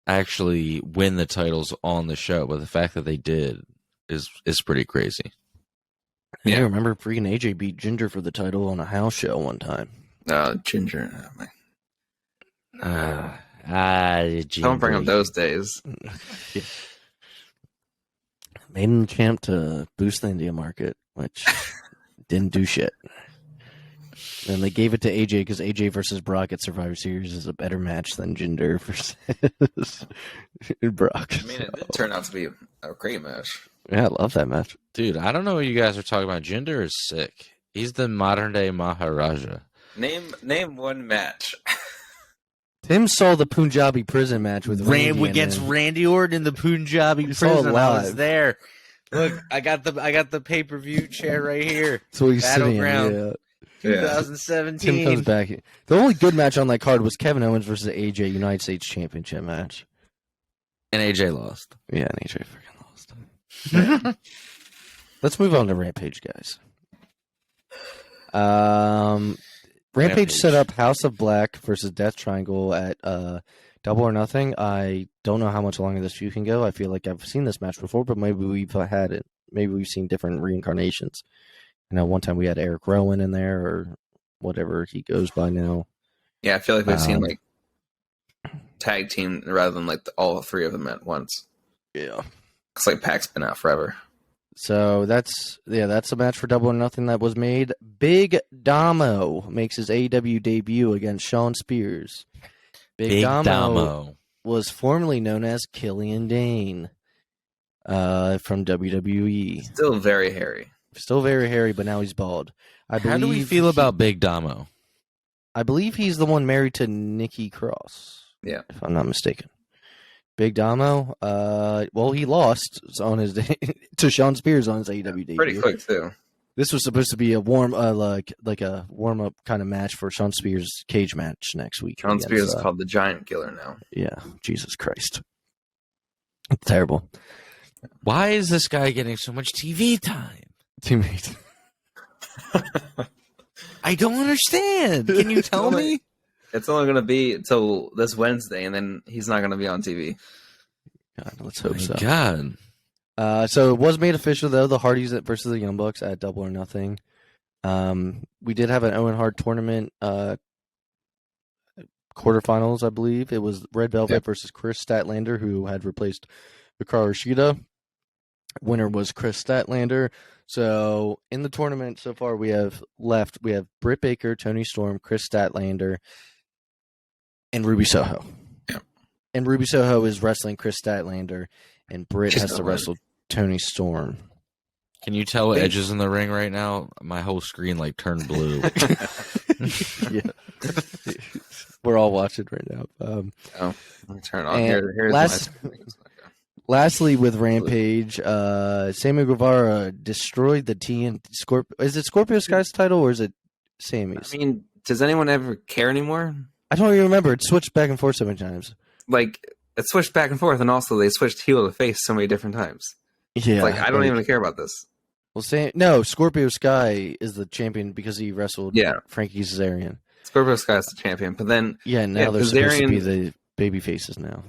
actually win the titles on the show, but the fact that they did is pretty crazy. Yeah, I remember freaking AJ beat Ginger for the title on a house show one time. Ginger. Ginger. Don't bring up those days. Yeah. Made him the champ to boost the India market, which didn't do shit. And they gave it to AJ because AJ versus Brock at Survivor Series is a better match than Jinder versus Brock. I mean, it did turn out to be a great match. Yeah, I love that match. Dude, I don't know what you guys are talking about. Jinder is sick. He's the modern day Maharaja. Name one match. Tim saw the Punjabi prison match with Randy against Randy Orton in the Punjabi prison. I was there. Look, I got the pay-per-view chair right here. So he's sitting in. Battleground. 2017. Tim comes back. The only good match on that card was Kevin Owens versus AJ United States Championship match. And AJ lost. Yeah, and AJ freaking lost. Let's move on to Rampage, guys. Rampage set up House of Black versus Death Triangle at Double or Nothing. I don't know how much longer this feud can go. I feel like I've seen this match before, but maybe we've had it. Maybe we've seen different reincarnations. You know, one time we had Eric Rowan in there, or whatever he goes by now. Yeah, I feel like we've seen like tag team rather than like all three of them at once. Yeah, it's like Pac's been out forever. So that's a match for Double or Nothing that was made. Big Domo makes his AEW debut against Shawn Spears. Big Domo was formerly known as Killian Dane from WWE. Still very hairy. Still very hairy, but now he's bald. How do we feel about Big Domo? I believe he's the one married to Nikki Cross. Yeah. If I'm not mistaken. Big Domo, well, he lost on his to Shawn Spears on his AEW debut. Pretty quick too. This was supposed to be a warm, like a warm up kind of match for Shawn Spears' cage match next week. Shawn Spears is called the Giant Killer now. Yeah, Jesus Christ, terrible. Why is this guy getting so much TV time? Teammate. I don't understand. Can you tell me? It's only going to be until this Wednesday, and then he's not going to be on TV. God, let's hope so. God. So it was made official, though, the Hardys versus the Young Bucks at Double or Nothing. We did have an Owen Hart Tournament quarterfinals, I believe. It was Red Velvet versus Chris Statlander, who had replaced Hikaru Shida. Winner was Chris Statlander. So in the tournament so far, we have Britt Baker, Tony Storm, Chris Statlander, and Ruby Soho. Yeah. And Ruby Soho is wrestling Chris Statlander, and Britt has to wrestle Tony Storm. Can you tell Edge is in the ring right now? My whole screen turned blue. Yeah. We're all watching right now. Let me turn it on. Here's lastly, with Rampage, Sammy Guevara destroyed the Scorpio. Is it Scorpio Sky's title or is it Sammy's? I mean, does anyone ever care anymore? I don't even remember. It switched back and forth so many times. Like, it switched back and forth, and also they switched heel to face so many different times. Yeah. I don't even care about this. Well, Scorpio Sky is the champion because he wrestled Frankie Kazarian. Scorpio Sky is the champion, but then... Yeah, now they're supposed to be the baby faces now.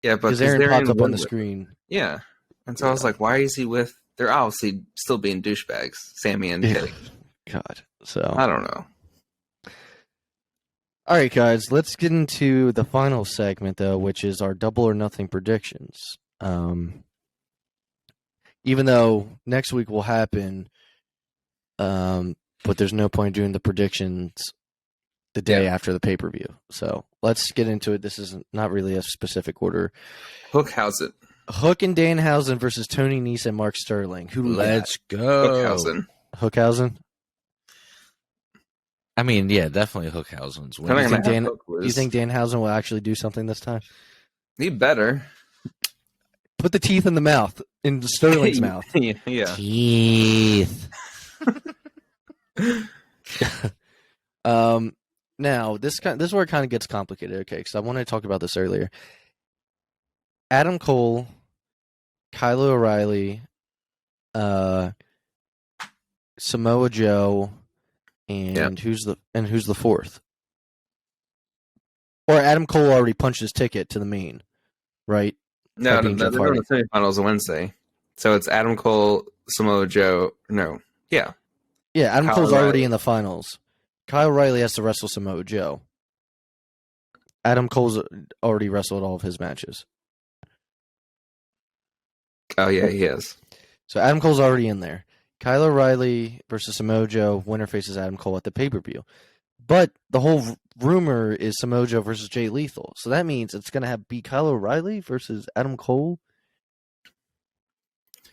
Yeah, but Kazarian popped up on the screen. Yeah. And so I was like, why is he with... They're obviously still being douchebags, Sammy and Teddy. God, so... I don't know. All right, guys, let's get into the final segment, though, which is our Double or Nothing predictions. Even though next week will happen, but there's no point doing the predictions the day after the pay-per-view. So let's get into it. This is not really a specific order. Hookhausen. Hook and Danhausen versus Tony Nese and Mark Sterling. Let's go. Hookhausen. I mean, yeah, definitely Hookhausen's win. Do you think Danhausen will actually do something this time? He better. Put the teeth in the mouth, in Sterling's mouth. Yeah. Teeth. Now, this is where it kind of gets complicated, okay, because I wanted to talk about this earlier. Adam Cole, Kyle O'Reilly, Samoa Joe, and who's the fourth? Or Adam Cole already punched his ticket to the main, right? No, they're going to the semifinals Wednesday. So it's Adam Cole, Samoa Joe. No, yeah. Yeah, Adam Kyle Cole's already O'Reilly. in the finals. Kyle O'Reilly has to wrestle Samoa Joe. Adam Cole's already wrestled all of his matches. Oh, yeah, he is. So Adam Cole's already in there. Kyle O'Reilly versus Samoa Joe. Winner faces Adam Cole at the pay-per-view. But the whole rumor is Samoa Joe versus Jay Lethal. So that means it's going to be Kyle O'Reilly versus Adam Cole.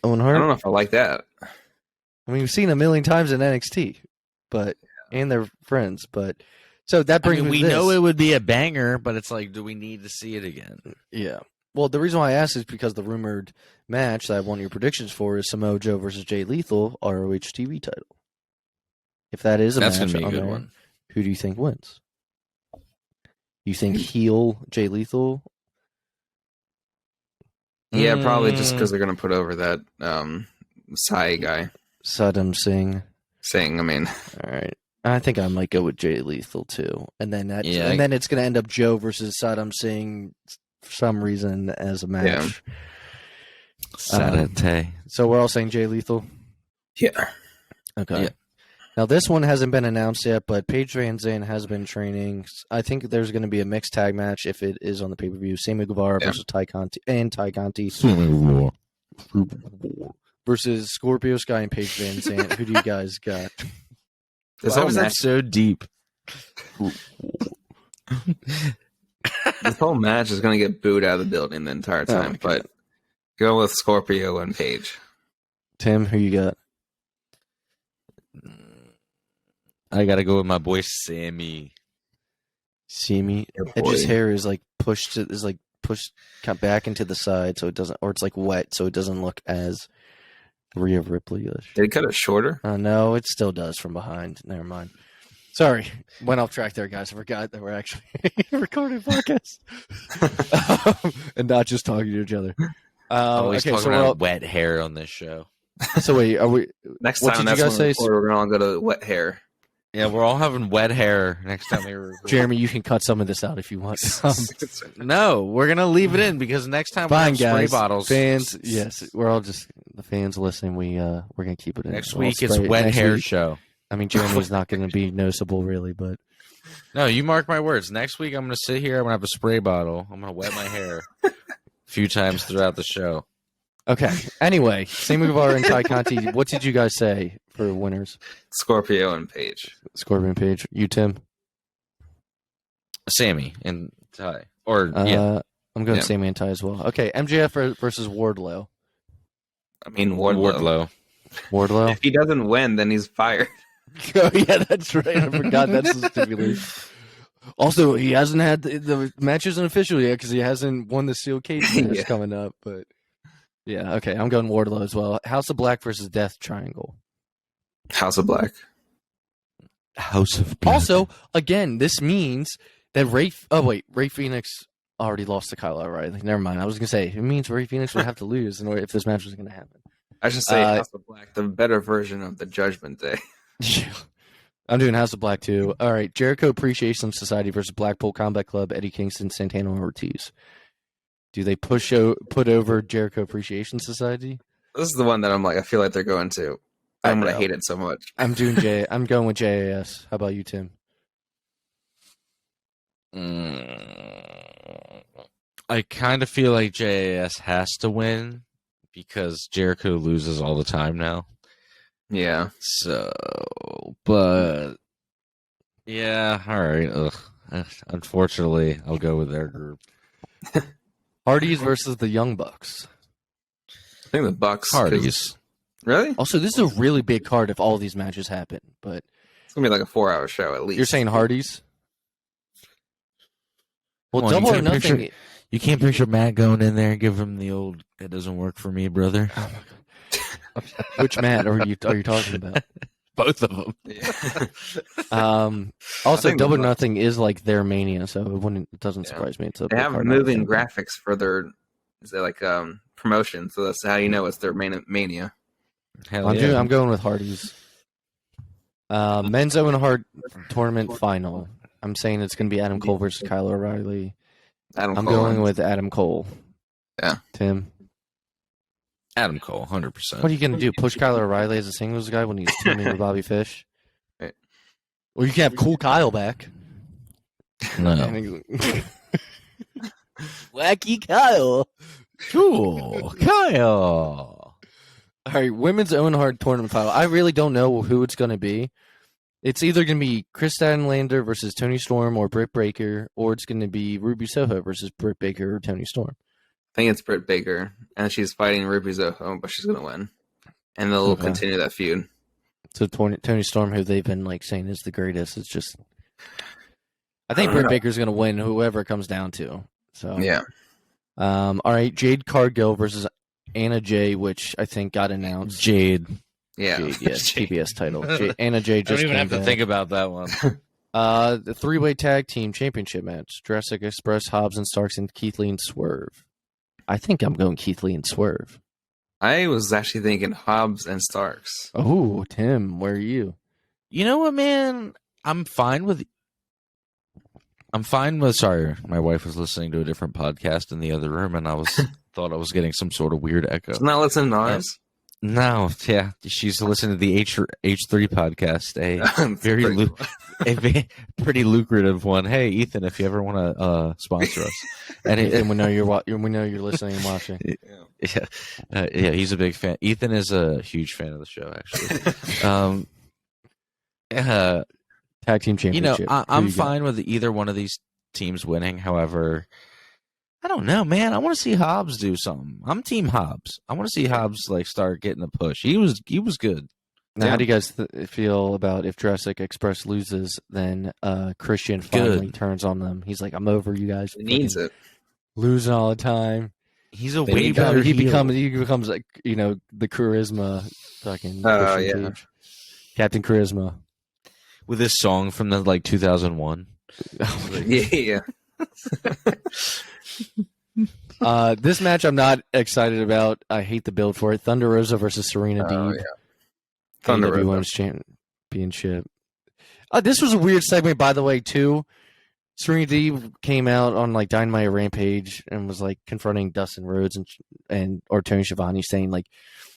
Owen Hart. I don't know if I like that. I mean, we've seen a million times in NXT, and they're friends. But so that brings me to we this. know it would be a banger, but it's like, do we need to see it again? Yeah. Well, the reason why I asked is because the rumored match that I want your predictions for is Samoa Joe versus Jay Lethal, ROH TV title. If that is a That's match, going to be a good there, one. who do you think wins? You think heel Jay Lethal? Yeah, probably just because they're going to put over that Sai guy. Saddam Singh. I mean. All right. I think I might go with Jay Lethal too. And then then it's going to end up Joe versus Saddam Singh for some reason as a match. Yeah. So we're all saying Jay Lethal? Yeah. Okay. Yeah. Now, this one hasn't been announced yet, but Paige Van Zandt has been training. I think there's going to be a mixed tag match if it is on the pay-per-view. Sammy Guevara versus Ty Conti versus Scorpio Sky and Paige Van Zandt. Who do you guys got? Why was that so deep? This whole match is going to get booed out of the building the entire time, but go with Scorpio and Paige. Tim, who you got? I got to go with my boy Sammy. Sammy. Edge's hair is pushed cut back into the side, so it doesn't, or it's wet, so it doesn't look as Rhea Ripley-ish. Did he cut it shorter? No, it still does from behind. Never mind. Sorry, went off track there, guys. I forgot that we're actually recording a podcast and not just talking to each other. Always talking about wet hair on this show. So wait, are we? Next what time did you guys say? We're going to all go to wet hair. Yeah, we're all having wet hair next time we record. Jeremy, you can cut some of this out if you want. No, we're gonna leave it in because next time Fine, we have spray guys. bottles. Fans, yes, we're all just the fans listening. We're gonna keep it in. Next week is wet hair show. I mean, Jeremy's not gonna be noticeable really, but no, you mark my words. Next week I'm gonna sit here. I'm gonna have a spray bottle. I'm gonna wet my hair a few times throughout the show. Okay. Anyway, Sammy Guevara and Ty Conti. What did you guys say for winners? Scorpio and Paige. Scorpion Page. You, Tim? Sammy and Ty. Or I'm going Sammy and Ty as well. Okay, MJF versus Wardlow. I mean Wardlow. Wardlow. If he doesn't win, then he's fired. Oh yeah, that's right. I forgot that's the stipulation. Also, he hasn't had the match isn't official yet because he hasn't won the steel cage match coming up. But yeah, okay, I'm going Wardlow as well. House of Black versus Death Triangle. House of Black. House of Black. Also, again, this means that Ray Phoenix already lost to Kyle O'Reilly. Never mind. I was gonna say it means Ray Phoenix would have to lose in order if this match was gonna happen. I should say House of Black, the better version of the Judgment Day. Yeah. I'm doing House of Black too. All right, Jericho Appreciation Society versus Blackpool Combat Club, Eddie Kingston, Santana Ortiz. Do they put over Jericho Appreciation Society? This is the one that I feel like they're going to. I'm going to hate it so much. I'm going with JAS. How about you, Tim? I kind of feel like JAS has to win because Jericho loses all the time now. Yeah. So, but yeah, all right. Ugh. Unfortunately, I'll go with their group. Hardys versus the Young Bucks. I think the Bucks. Hardys. Really? Also, this is a really big card if all these matches happen, but it's gonna be like a 4-hour show at least. You're saying Hardys? Well, Double or Nothing. You can't picture Matt going in there and give him the old "it doesn't work for me, brother." Oh my God. Which Matt are you talking about? Both of them. Yeah. Also, Double or Nothing is like their mania, so it doesn't surprise me. They have moving graphics for their promotion, so that's how you know it's their mania. Hell I'm going with Hardy's. Men's Owen Hart Tournament final. I'm saying it's going to be Adam Cole versus Kyle O'Reilly. I'm going with Adam Cole. Yeah. Tim? Adam Cole, 100%. What are you going to do? Push Kyle O'Reilly as a singles guy when he's teaming with Bobby Fish? Right. Well, you can have Cool Kyle back. No. Wacky Kyle. Cool. Kyle. All right, Women's Owen Hart Tournament final. I really don't know who it's going to be. It's either going to be Chris Statlander versus Tony Storm or Britt Baker, or it's going to be Ruby Soho versus Britt Baker or Tony Storm. I think it's Britt Baker, and she's fighting Ruby Soho, but she's going to win. And they'll continue that feud. So Tony Storm, who they've been saying is the greatest, it's just... I think Britt Baker's going to win whoever it comes down to. So yeah. All right, Jade Cargill versus Anna Jay, which I think got announced. Jade. Yeah. Jade, yes, TBS title. Anna Jay just I don't even have to came think about that one. The three-way tag team championship match. Jurassic Express, Hobbs and Starks, and Keith Lee and Swerve. I think I'm going Keith Lee and Swerve. I was actually thinking Hobbs and Starks. Oh, Tim, where are you? You know what, man? I'm fine with. Sorry, my wife was listening to a different podcast in the other room, and I thought I was getting some sort of weird echo. She's not listening to ours. No, yeah, she's listening to the H3 podcast, a pretty lucrative one. Hey, Ethan, if you ever want to sponsor us, And we know you're listening and watching. Yeah, he's a big fan. Ethan is a huge fan of the show, actually. Tag team championship. You know, I'm fine with either one of these teams winning. However, I don't know, man. I want to see Hobbs do something. I'm Team Hobbs. I want to see Hobbs start getting a push. He was good. Now, how do you guys feel about if Jurassic Express loses, then Christian finally turns on them? He's like, "I'm over you guys." He needs it. Losing all the time. He's a way better. He becomes like the charisma fucking. Yeah. Captain Charisma. With this song from the 2001. Yeah. This match I'm not excited about. I hate the build for it. Thunder Rosa versus Serena Deeb. Yeah. Thunder AEW Women's Championship. This was a weird segment, by the way, too. Serena Deeb came out on Dynamite Rampage and was confronting Dustin Rhodes or Tony Schiavone, saying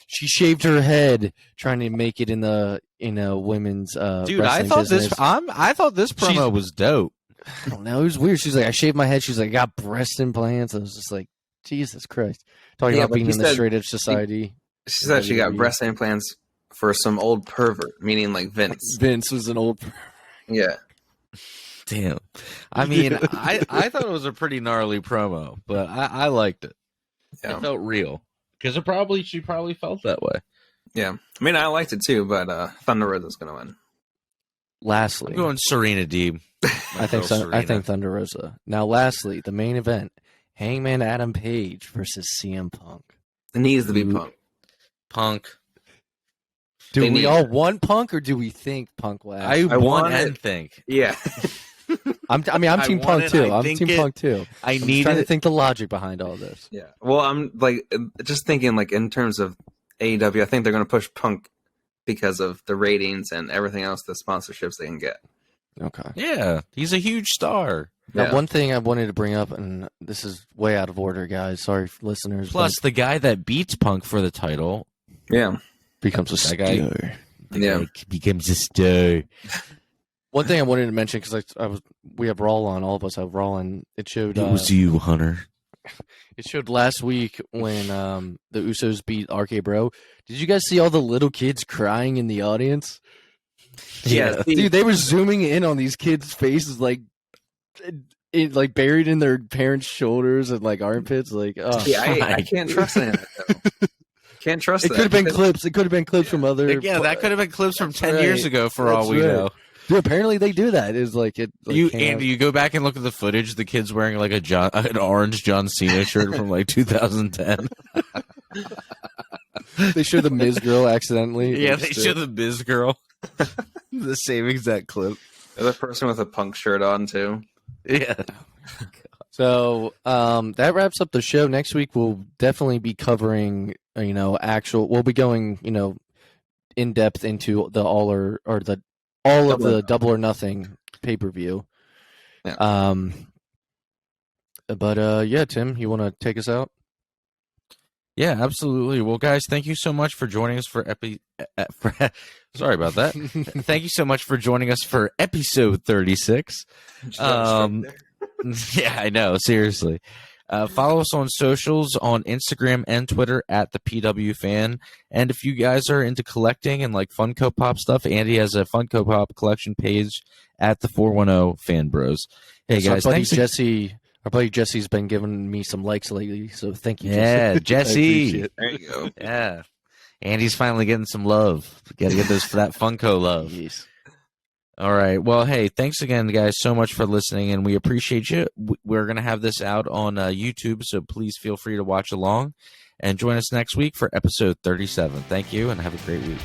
she shaved her head trying to make it in the women's dude. I thought business. I thought this promo was dope. I don't know. It was weird. She's like, I shaved my head. She's like, I got breast implants. I was just like, Jesus Christ. Talking about being in the straight edge society. She said she got breast implants for some old pervert, meaning Vince. Vince was an old pervert. Yeah. Damn. I mean, I thought it was a pretty gnarly promo, but I liked it. Yeah. It felt real. Because she probably felt that way. Yeah. I mean, I liked it too, but Thunder Rosa's going to win. Lastly. I'm going Serena Deeb. I think Thunder Rosa. Now, lastly, the main event. Hangman Adam Page versus CM Punk. It needs to be Punk. Do we all want Punk, or do we think Punk will? I want and think. Yeah. I'm Team Punk too. I'm Team Punk too. I'm trying to think the logic behind all this. Yeah. Well, I'm just thinking in terms of AEW, I think they're going to push Punk because of the ratings and everything else, the sponsorships they can get. Okay. Yeah, he's a huge star. Now, one thing I wanted to bring up, and this is way out of order, guys. Sorry, listeners. Plus, the guy that beats Punk for the title, becomes a star. Guy becomes a star. One thing I wanted to mention, because we have Raw on, all of us have Raw on. It showed. It was you, Hunter. It showed last week when the Usos beat RK Bro. Did you guys see all the little kids crying in the audience? Yeah, dude, they were zooming in on these kids' faces, buried in their parents' shoulders and armpits. I can't trust that. Though. Can't trust it. It could have been clips. It could have been clips from other. Yeah, that could have been clips from 10 years ago, for all we know. Dude, apparently they do that. Is you go back and look at the footage. The kid's wearing an orange John Cena shirt from 2010. They show the Miz girl accidentally. Yeah, they show the Miz girl. The same exact clip. The person with a Punk shirt on too. Yeah. So that wraps up the show. Next week we'll definitely be covering. We'll be going. in depth into the all of the Double or Nothing pay-per-view. Yeah. But yeah, Tim, you want to take us out? Yeah, absolutely. Well, guys, thank you so much for joining us for sorry about that. Thank you so much for joining us for episode 36. Yeah, I know. Seriously. Follow us on socials on Instagram and Twitter at the PW Fan. And if you guys are into collecting and like Funko Pop stuff, Andy has a Funko Pop collection page at the 410 Fan Bros. Hey, guys, thanks. Our buddy Jesse's been giving me some likes lately, so thank you, yeah, Jesse. There you go. Yeah. Andy's finally getting some love. Got to get those for that Funko love. Yes. All right. Well, hey, thanks again, guys, so much for listening, and we appreciate you. We're going to have this out on YouTube, so please feel free to watch along and join us next week for episode 37. Thank you, and have a great week.